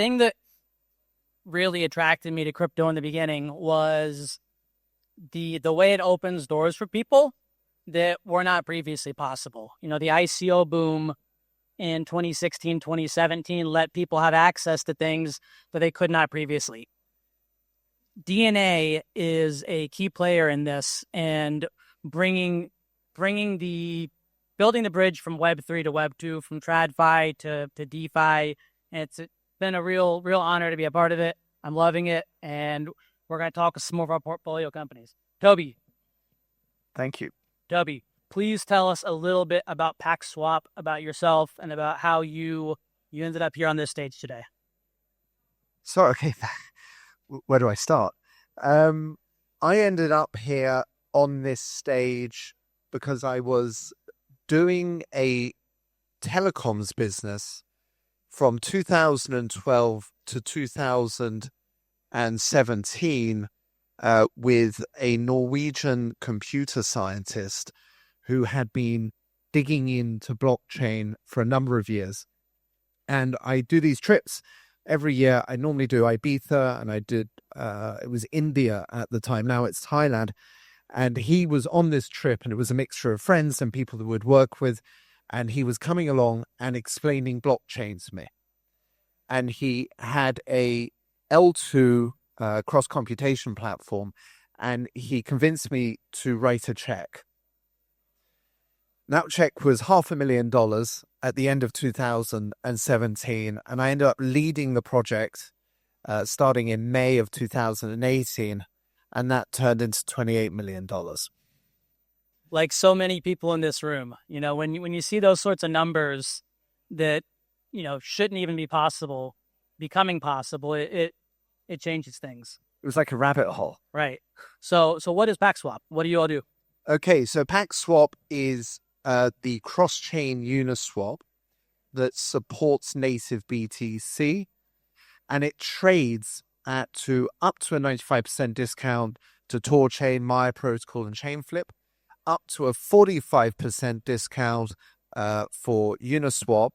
thing that really attracted me to crypto in the beginning was the way it opens doors for people that were not previously possible. The ICO boom in 2016, 2017 let people have access to things that they could not previously. DNA is a key player in this, and building the bridge from Web3 to Web2, from TradFi to DeFi. And it's been a real honor to be a part of it. I'm loving it, and we're going to talk with some of our portfolio companies. Toby. Thank you. Toby, please tell us a little bit about Pact Swap, about yourself, and about how you ended up here on this stage today. So, okay, where do I start? I ended up here on this stage because I was doing a telecoms business from 2012 to 2017 with a Norwegian computer scientist who had been digging into blockchain for a number of years. And I do these trips every year. I normally do Ibiza, and I did, it was India at the time. Now it's Thailand. And he was on this trip, and it was a mixture of friends and people that would work with. And he was coming along and explaining blockchain to me. And he had a L2 cross-computation platform, and he convinced me to write a check. That check was $500,000 at the end of 2017, and I ended up leading the project starting in May of 2018, and that turned into $28 million. Like so many people in this room, when you see those sorts of numbers that, shouldn't even be possible, becoming possible, it changes things. It was like a rabbit hole. Right. So what is Pact Swap? What do you all do? Okay, so Pact Swap is the cross-chain Uniswap that supports native BTC, and it trades up to a 95% discount to TorChain, Maya Protocol, and Chainflip, up to a 45% discount for Uniswap,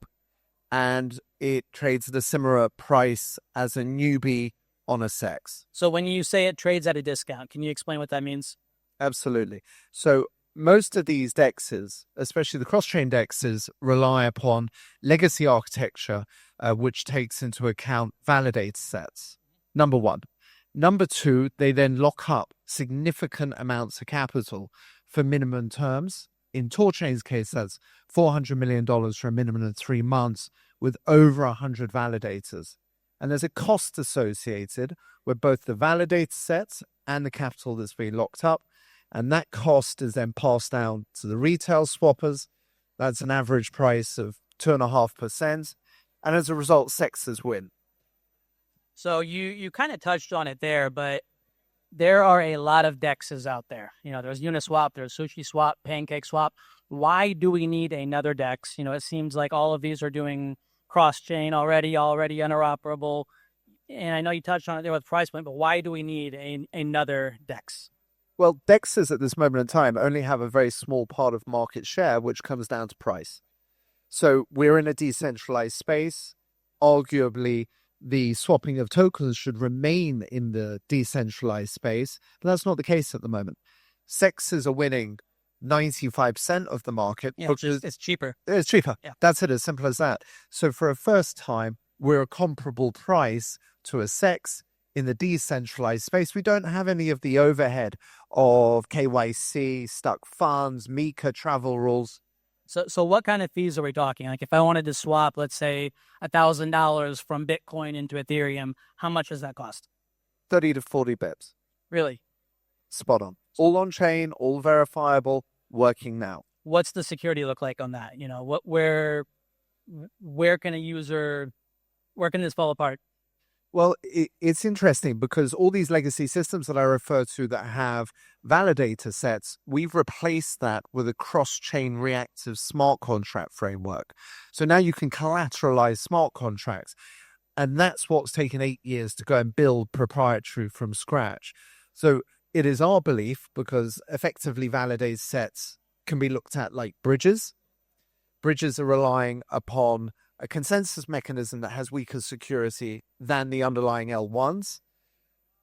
and it trades at a similar price as a newbie on a SEX. So when you say it trades at a discount, can you explain what that means? Absolutely. So most of these DEXs, especially the cross-chain DEXs, rely upon legacy architecture, which takes into account validator sets, number one. Number two, they then lock up significant amounts of capital for minimum terms. In TorChain's case, that's $400 million for a minimum of 3 months with over 100 validators. And there's a cost associated with both the validator sets and the capital that's being locked up. And that cost is then passed down to the retail swappers. That's an average price of 2.5%. And as a result, SEXs win. So you kind of touched on it there, but there are a lot of DEXs out there. There's Uniswap, there's SushiSwap, PancakeSwap. Why do we need another DEX? It seems like all of these are doing cross-chain already interoperable. And I know you touched on it there with price point, but why do we need another DEX? Well, DEXs at this moment in time only have a very small part of market share, which comes down to price. So we're in a decentralized space. Arguably, the swapping of tokens should remain in the decentralized space, but that's not the case at the moment. SEXs are winning 95% of the market. Yeah, it's cheaper. It's cheaper. Yeah. That's it, as simple as that. So for a first time, we're a comparable price to a SEX in the decentralized space. We don't have any of the overhead of KYC, stuck funds, MiCA travel rules. So what kind of fees are we talking? Like if I wanted to swap, let's say $1,000 from Bitcoin into Ethereum, how much does that cost? 30 to 40 bips. Really? Spot on. All on chain, all verifiable, working now. What's the security look like on that? Where can this fall apart? Well, it's interesting because all these legacy systems that I refer to that have validator sets, we've replaced that with a cross-chain reactive smart contract framework. So now you can collateralize smart contracts. And that's what's taken 8 years to go and build proprietary from scratch. So it is our belief, because effectively validated sets can be looked at like bridges. Bridges are relying upon a consensus mechanism that has weaker security than the underlying L1s.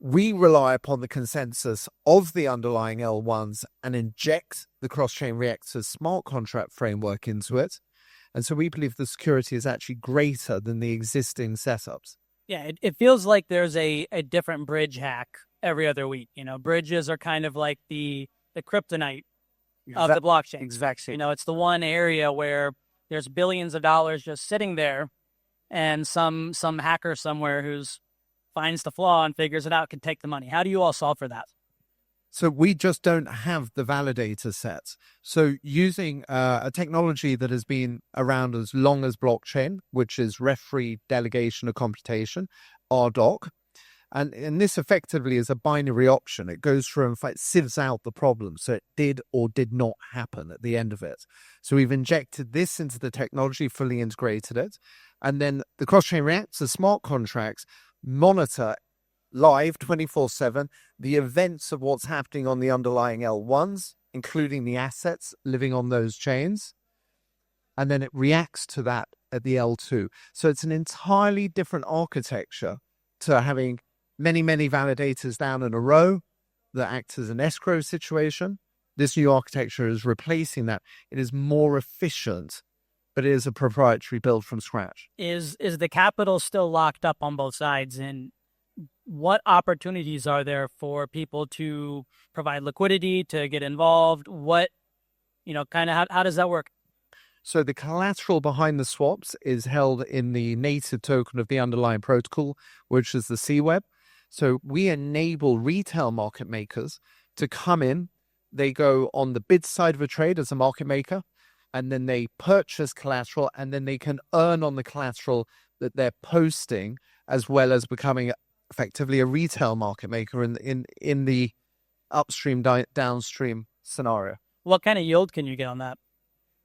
We rely upon the consensus of the underlying L1s and inject the cross-chain reactor smart contract framework into it. And so we believe the security is actually greater than the existing setups. Yeah, it feels like there's a different bridge hack every other week. Bridges are kind of like the kryptonite of the blockchain. Exactly. It's the one area where there's billions of dollars just sitting there, and some hacker somewhere who's finds the flaw and figures it out can take the money. How do you all solve for that? So we just don't have the validator sets. So using a technology that has been around as long as blockchain, which is referee delegation of computation, RDoC, and this effectively is a binary option. It goes through and sieves out the problem. So it did or did not happen at the end of it. So we've injected this into the technology, fully integrated it. And then the cross-chain reactor smart contracts monitor live 24/7 the events of what's happening on the underlying L1s, including the assets living on those chains. And then it reacts to that at the L2. So it's an entirely different architecture to having many, many validators down in a row that act as an escrow situation. This new architecture is replacing that. It is more efficient, but it is a proprietary build from scratch. Is the capital still locked up on both sides? And what opportunities are there for people to provide liquidity, to get involved? What, how does that work? So the collateral behind the swaps is held in the native token of the underlying protocol, which is the CWeb. So we enable retail market makers to come in. They go on the bid side of a trade as a market maker, and then they purchase collateral, and then they can earn on the collateral that they're posting, as well as becoming effectively a retail market maker in the upstream downstream scenario. What kind of yield can you get on that?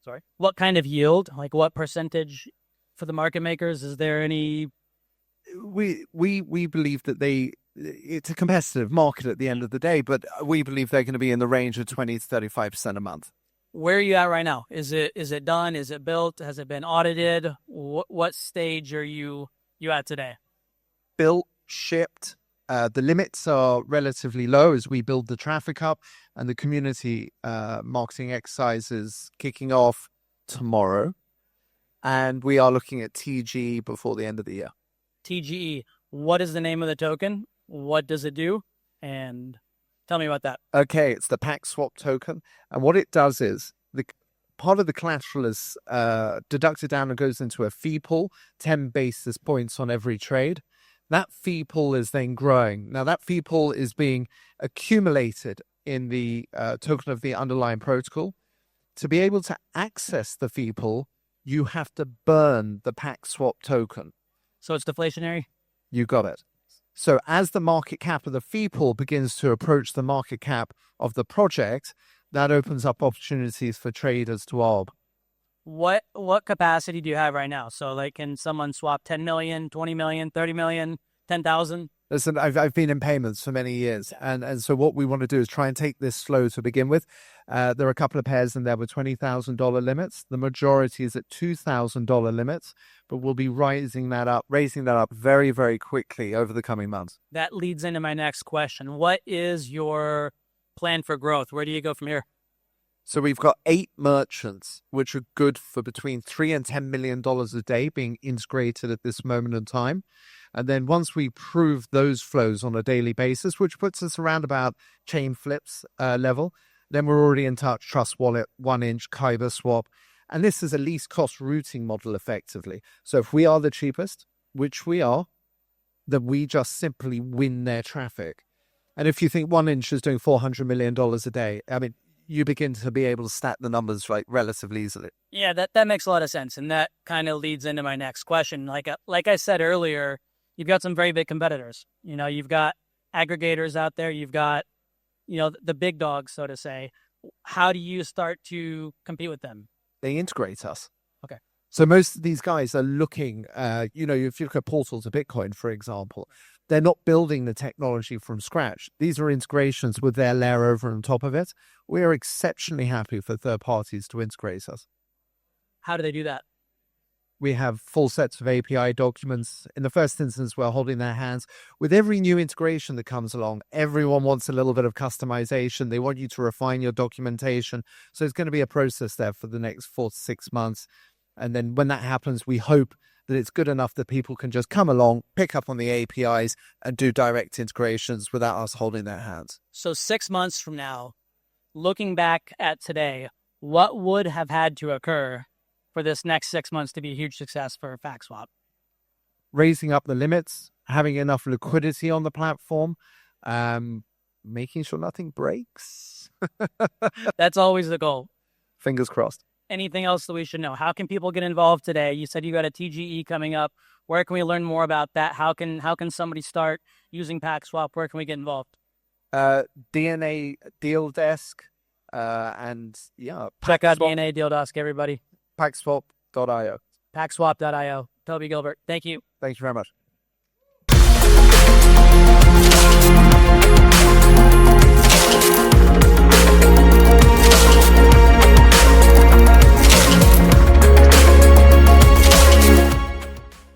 Sorry. What kind of yield? Like what percentage for the market makers? Is there any? We believe that it's a competitive market at the end of the day, but we believe they're going to be in the range of 20 to 35% a month. Where are you at right now? Is it done? Is it built? Has it been audited? What stage are you at today? Built, shipped. The limits are relatively low as we build the traffic up, and the community marketing exercise is kicking off tomorrow. And we are looking at TG before the end of the year. TGE. What is the name of the token? What does it do? And tell me about that. Okay, it's the Pact Swap token. And what it does is the part of the collateral is deducted down and goes into a fee pool, 10 basis points on every trade. That fee pool is then growing. Now, that fee pool is being accumulated in the token of the underlying protocol. To be able to access the fee pool, you have to burn the Pact Swap token. So it's deflationary? You got it. So as the market cap of the fee pool begins to approach the market cap of the project, that opens up opportunities for traders to arb. What capacity do you have right now? So like, can someone swap 10 million, 20 million, 30 million, 10,000? Listen, I've been in payments for many years. And so what we want to do is try and take this slow to begin with. There are a couple of pairs in there with $20,000 limits. The majority is at $2,000 limits, but we'll be raising that up very, very quickly over the coming months. That leads into my next question. What is your plan for growth? Where do you go from here? So we've got 8 merchants, which are good for between $3 and $10 million a day being integrated at this moment in time. And then once we prove those flows on a daily basis, which puts us around about chain flips level, then we're already in touch. Trust Wallet, 1inch, Kyber Swap. And this is a least cost routing model effectively. So if we are the cheapest, which we are, then we just simply win their traffic. And if you think 1inch is doing $400 million a day, I mean, you begin to be able to stack the numbers relatively easily. Yeah, that makes a lot of sense. And that kind of leads into my next question. Like I said earlier, you've got some very big competitors. You've got aggregators out there. You've got, the big dogs, so to say. How do you start to compete with them? They integrate us. Okay. So most of these guys are looking, if you look at portals to Bitcoin, for example, they're not building the technology from scratch. These are integrations with their layer over on top of it. We are exceptionally happy for third parties to integrate us. How do they do that? We have full sets of API documents. In the first instance, we're holding their hands. With every new integration that comes along, everyone wants a little bit of customization. They want you to refine your documentation. So it's going to be a process there for the next 4 to 6 months. And then when that happens, we hope that it's good enough that people can just come along, pick up on the APIs, and do direct integrations without us holding their hands. So 6 months from now, looking back at today, what would have had to occur for this next 6 months to be a huge success for Pact Swap? Raising up the limits, having enough liquidity on the platform, making sure nothing breaks. That's always the goal. Fingers crossed. Anything else that we should know? How can people get involved today? You said you got a TGE coming up. Where can we learn more about that? How can somebody start using Pact Swap? Where can we get involved? DNA Deal Desk, and yeah, check out DNA Deal Desk, everybody. PactSwap.io. PactSwap.io. Toby Gilbert, thank you. Thank you very much.